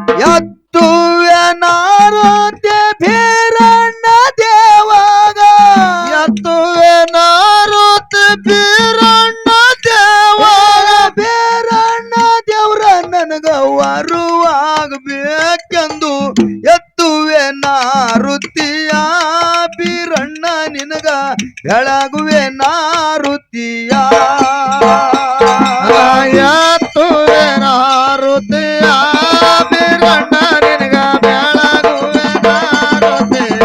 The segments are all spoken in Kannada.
ಎತ್ತುವೆ ನಾರುತಿ ಬೀರಣ್ಣ ದೇವಾಗ ಎತ್ತುವೆ ನಾರುತಿ ಬೀರಣ್ಣ ದೇವಾಗ ಬೀರಣ್ಣ ದೇವ್ರ ನನಗ ವರುವಾಗಬೇಕೆಂದು ಎತ್ತುವೆ ನಾರುತಿಯ ಬೀರಣ್ಣ ನಿನಗ ಬೆಳಗುವೆ ನಾರುತಿಯ ಎತ್ತುವೆ ನಾರುತಿಯ ಬೀರಣ್ಣ ನಿನಗ ಬೆಳಗುವೆ ನಾರುತಿಯ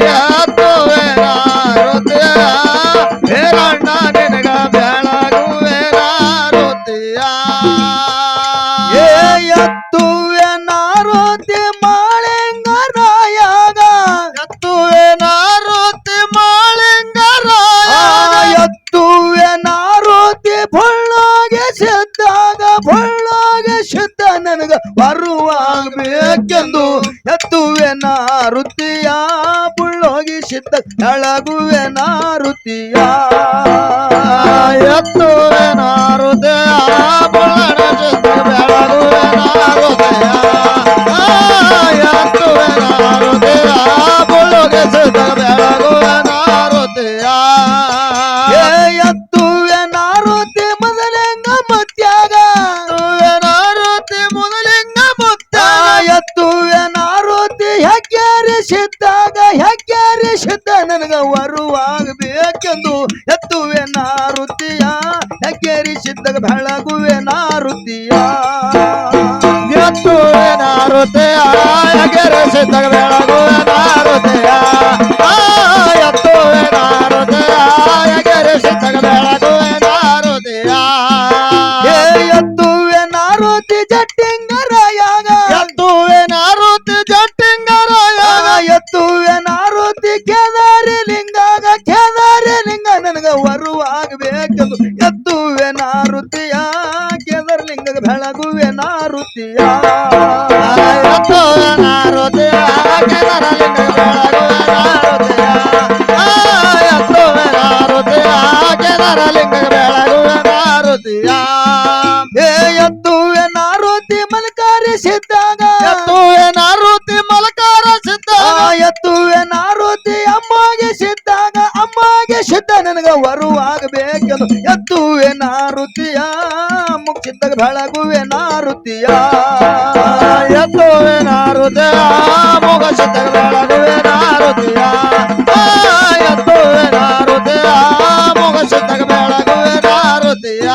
ಎತ್ತುವೆ ನಾರುತಿಯ ಬೀರಣ್ಣ ನಿನಗ ಬೆಳಗುವೆ ನಾರುತಿಯ ಎತ್ತುವೆ ನಾರುತಿ ಮಾಳಿಂಗರಾಯಾಗ ಎತ್ತುವೆ ನಾರುತಿ ಮಾಳಿಂಗರಾಯ ಎತ್ತುವೆ ನಾರುತಿ ಬಳ್ಳಾಗೆ ಸಿದ್ದಾಗ ಬಳ್ಳಾಗೆ ಸಿದ್ಧ ನನಗ ಬರುವಾಗಬೇಕೆಂದು ಎತ್ತುವೆ ನಾರುತಿಯ ಬುಳ್ಳೋಗಿ ಸಿದ್ಧ ಬೆಳಗುವೆ ನಾರುತಿಯ ಎತ್ತುವೆ ನಾರುತಿಯ ಬುಳ್ಳನ ಸಿದ್ಧ ಬೆಳಗುವೆ ನಾರುತಿಯ ಎತ್ತುವೆ ನಾರುತಿಯ ಬುಳ್ಳಗೆ ಸಿದ್ಧ ಬೆಳಗುವೆ ನಾರುತಿಯ ಎತ್ತುವೆ ನಾರುತಿ ಮೊದಲಿಂಗ ಮುತ್ಯಾಗ ಎತ್ತುವೆ ನಾರುತಿ ಮೊದಲಿಂಗ ಮುತ್ತ ಎತ್ತುವೆ ನಾರುತಿ ಹೆಗ್ಗೇರಿಸಿದ್ದಾಗ ಹೆಗ್ಗೇರಿಸಿದ್ದ ನನಗ ವರುವಾಗಬೇಕೆಂದು ಎತ್ತುವೆ ನಾರುತಿಯ ಹೆಗ್ಗೇರಿಸಿದ್ದಾಗ ಬೆಳಗುವೆ ನಾರುತಿಯ ಎತ್ತುವೆ ನಾರುತಿಯ ಹೆಗ್ಗೇರಿಸಿದ್ದಾಗ ಬೆಳಗುವೆ ನಾರುತಿಯ ಎತ್ತುವೆ ನಾರುತಿಯ ಹೆಗ್ಗೇರಿಸಿದ್ದಾಗ ಬೆಳಗುವೆ ನಾರುತಿಯ ಎತ್ತುವೆ ನಾರುತಿ ಜಟ್ಟಿಂಗರಾಯಾಗ ಎತ್ತುವೆ ನಾರುತಿ ಜಟ್ಟಿಂಗರಾಯ ಎತ್ತುವೆ ನಾರುತಿ ಕೇದಾರಿ ಲಿಂಗಾಗ ಕೇದಾರಿ ಲಿಂಗ ನನಗ ವರುವಾಗಬೇಕೆಂದು ಎತ್ತುವೆ ನಾರುತಿಯ ಕೇದಾರಿ ಲಿಂಗಗ ಬೆಳಗುವೆ ನಾರುತಿಯ ಎತ್ತುವೆ ನಾರುತಿಯ ಕೇದಾರಲಿಂಗ ಬೆಳಗುವೆ ನಾರುತಿಯ ಎತ್ತುವೆ ನಾರುತಿಯ ಕೇದಾರಲಿಂಗ ಬೆಳಗುವೆ ನಾರುತಿಯ ಎತ್ತುವೆ ನಾರುತಿ ಮಲಕಾರಿ ಸಿದ್ದಾಗ ಎತ್ತುವೆ ನಾರುತಿ ಮಲಕಾರ ಸಿದ್ಧ ಎತ್ತುವೆ ನಾರುತಿ ಅಮ್ಮಗೆ ಸಿದ್ದಾಗ ಅಮ್ಮಗೆ ಸಿದ್ಧ ನನಗ ವರುವಾಗಬೇಕೆಂದು ಎತ್ತುವೆ ನಾರುತಿಯ ಮುಗಿಸಿದ್ದಾಗ ಬೆಳಗುವೆ ನಾರುತಿಯ ಎತ್ತುವೆ ನಾರುತಿಯ ಮುಗಿಸಿದ್ದಾಗ ಬೆಳಗುವೆ ನಾರುತಿಯ ಎತ್ತುವೆ ನಾರುತಿಯ ಮುಗಿಸಿದ್ದಾಗ ಬೆಳಗುವೆ ನಾರುತಿಯ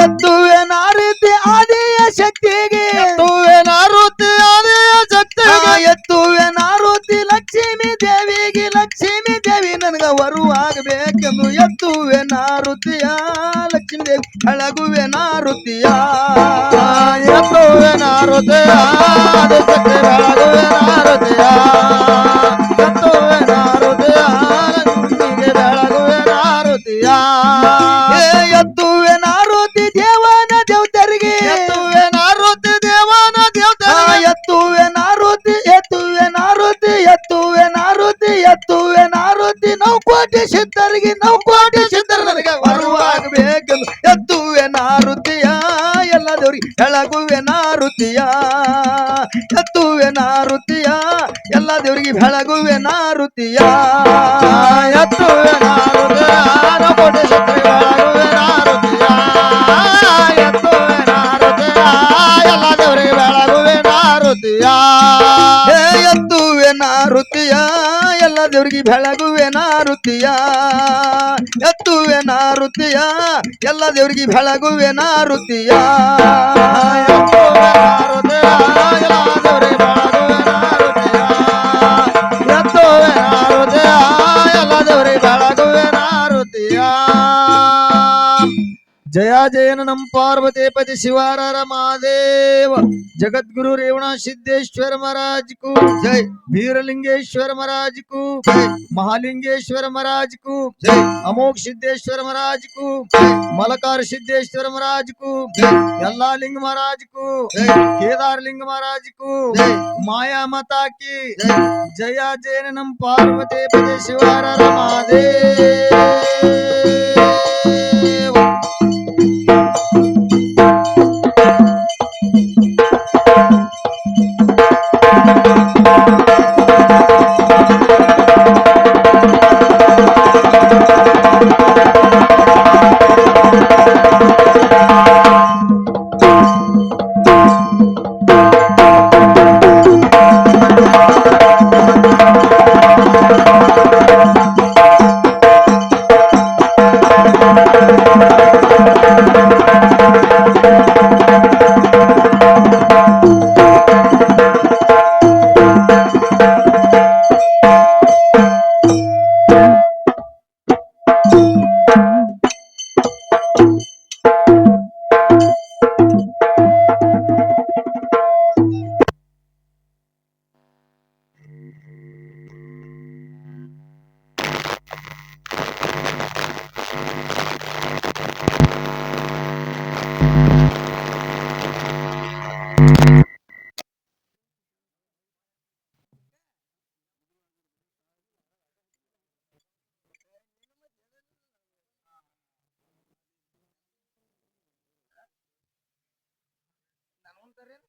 ಎತ್ತುವೆ ನಾರುತಿ ಆದಿಯ ಶಕ್ತಿಗೆ ಎತ್ತುವೆ ನಾರುತಿ ಆದಿಯ ಶಕ್ತಿಗೆ ಎತ್ತುವೆ ನಾರುತಿ ಲಕ್ಷ್ಮೀ ದೇವಿಗೆ ಲಕ್ಷ್ಮೀ ದೇವಿ ನನಗ ವರುವಾಗಬೇಕೆಂದು ಎತ್ತುವೆ ನಾರುತಿಯ ಲಕ್ಷ್ಮೀ ದೇವಿ ಬೆಳಗುವೆ ನಾರುತಿಯ ಎತ್ತುವೆ ನಾರುತಿಯ ಆದಿಶಕ್ತಿ ಬೆಳಗುವೆ ನಾರುತಿಯ ಎತ್ತುವೆ ನಾರುತಿಯ ಲಕ್ಷ್ಮಿಗೆ ಬೆಳಗುವೆ ನಾರುತಿಯ ಎತ್ತುವೆ ನಾರುತಿ ದೇವನ ದೇವತರಿಗೆ ಎತ್ತುವೆ ನಾರುತಿ ದೇವನ ದೇವತೆ ಎತ್ತುವೆ ನಾರುತಿ ಎತ್ತುವೆ ನಾರುತಿ ಎತ್ತುವೆ ನಾರುತಿ ಎತ್ತುವೆ ನಾರುತಿ ನೌಕೋಟಿ ಸಿದ್ಧರಿಗೆ ನೌಕೋಟಿ ಸಿದ್ಧರ ನನಗೆ ಬರುವಾಗಬೇಕೆಂದು ಎತ್ತುವೆ ನಾರುತಿಯ ಎಲ್ಲ ದೇವರಿಗೆ ಬೆಳಗುವೆ ನಾರುತಿಯ ಎತ್ತುವೆ ನಾರುತಿಯ ಎಲ್ಲ ದೇವರಿಗೆ ಬೆಳಗುವೆ ನಾರುತಿಯ ಎತ್ತುವೆ ನಾರುತಿಯ ನೌಕೋಟಿ ಸಿದ್ಧರಿಗೆ ಬೆಳಗುವೆ ನಾರುತಿಯ ಎತ್ತುವೆ ನಾರುತಿಯ ಎಲ್ಲ ದೇವರಿಗೆ ಬೆಳಗುವೆ ನಾರುತಿಯ ಎತ್ತುವೆ ನಾರುತಿಯ ಎಲ್ಲ ದೇವರಿಗೆ ಬೆಳಗುವೆ ನಾರುತಿಯ ಎತ್ತುವೆ ನಾರುತಿಯ ಎಲ್ಲ ದೇವರಿಗೆ ಬೆಳಗುವೆ ನಾರುತಿಯ ಎತ್ತುವೆ ನಾರುತಿಯ ಎಲ್ಲ ದೇವರಿಗೆ ಬೆಳಗುವೆ ನಾರುತಿಯ ಎತ್ತುವೆ ನಾರುತಿಯ ಎಲ್ಲ ದೇವರಿಗೆ ಬೆಳಗುವೆ ನಾರುತಿಯ जया जयन नम पार्वती पति शिवार महादेव जगद्गुरु रेवणा सिद्धेश्वर महाराज को जय, वीरलिंगेश्वर महाराज को जय, महालिंगेश्वर महाराज को जय, अमोघ सिद्धेश्वर महाराज को जय, मलकार सिद्धेश्वर महाराज को जय, यल्ला लिंग महाराज को जय, केदार लिंग महाराज को जय, माया माता की जय, जया जयन नम पार्वती पति शिवार महादेव। ಅಂತಾರೇನು